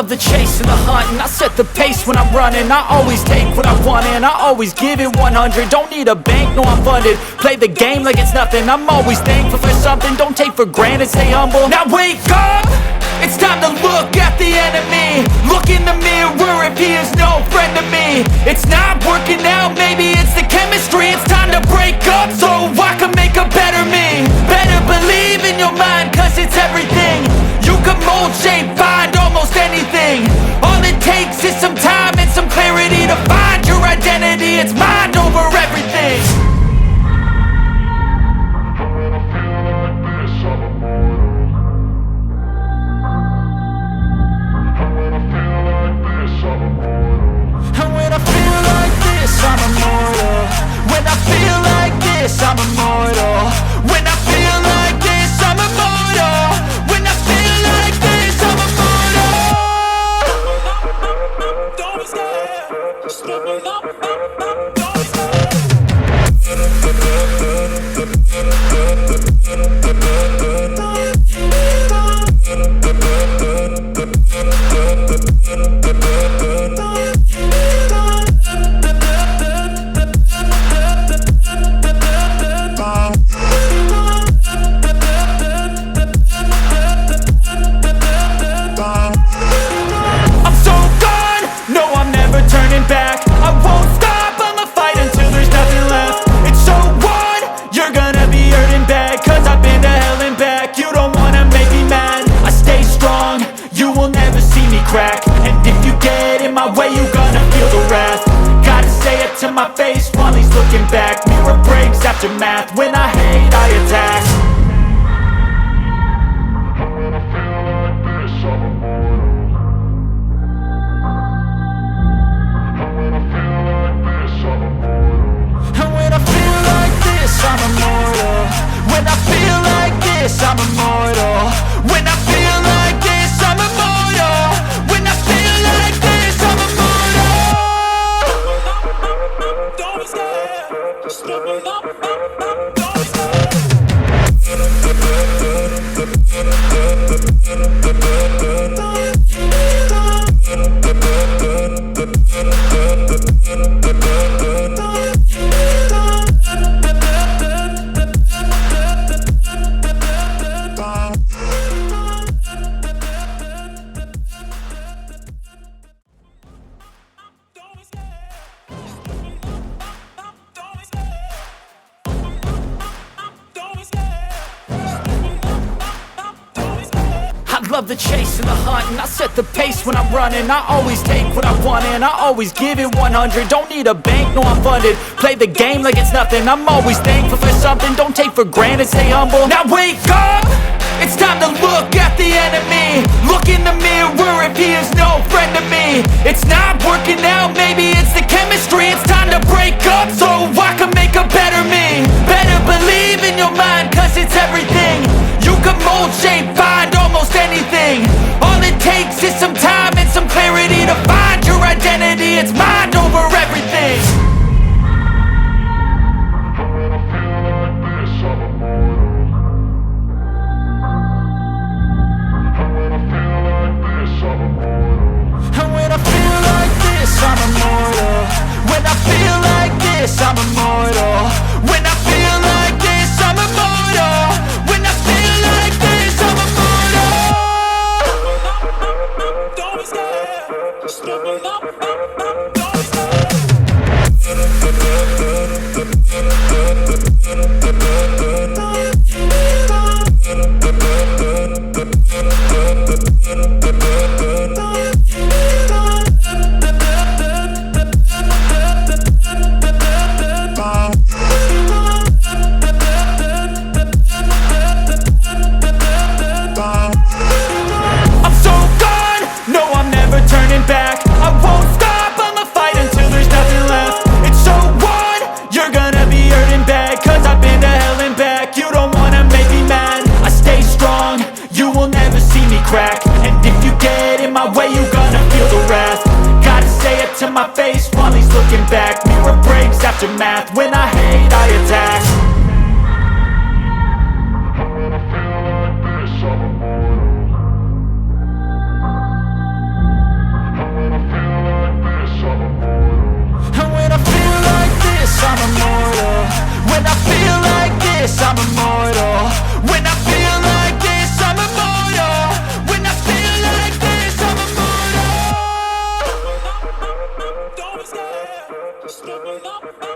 love the chase and the hunt, and I set the pace when I'm running. I always take what I want and I always give it 100. Don't need a bank, no I'm funded. Play the game like it's nothing. I'm always thankful for something. Don't take for granted, stay humble. Now wake up! It's time to look at the enemy. Look in the mirror if he is no friend to me. It's not working out, maybe it's the chemistry. It's time to break up so I can make a better me. Better believe in your mind, cause it's everything. You can mold, shape, find almost anything. All it takes is some time and some clarity to find your identity. It's mind over everything. I'm immortal. When I feel like this, I'm immortal. When I feel like this, I'm immortal. When I feel like this, I'm immortal. Don't be scared. Just give me up. Don't be scared. Crack. And if you get in my way, you gonna feel the wrath. Gotta say it to my face while he's looking back. Mirror breaks after math. When I hate, I attack. When I feel like this, I'm immortal. When I feel like this, I'm immortal. When I feel like this, I'm immortal. When I feel like this, I'm immortal. When I feel like this, I'm immortal. When I feel like this, I'm immortal. Don't be scared. Just give me up. Don't be scared. Love the chase and the hunt, and I set the pace when I'm running. I always take what I want and I always give it 100. Don't need a bank, no I'm funded. Play the game like it's nothing. I'm always thankful for something. Don't take for granted, stay humble. Now wake up! It's time to look at the enemy. Look in the mirror if he is no friend to me. It's not working out, maybe it's the chemistry. It's time to break up so I can make a better me. Better believe in your mind, cause it's everything. You can mold, shape, find almost anything. All it takes is some time and some clarity to find your identity. It's mind over everything. When I feel like this, I'm immortal. When I feel like this, I'm immortal. When I feel like this, I'm immortal. When I feel like this, I'm immortal. When I feel like this, I'm immortal. When I feel like this, I'm immortal. Don't be scared. Just give me up. Don't be scared. Crack. And if you get in my way, you gonna feel the wrath. Gotta say it to my face while he's looking back. Mirror breaks after math. When I hate, I attack. When I feel like this, I'm immortal. stepping up.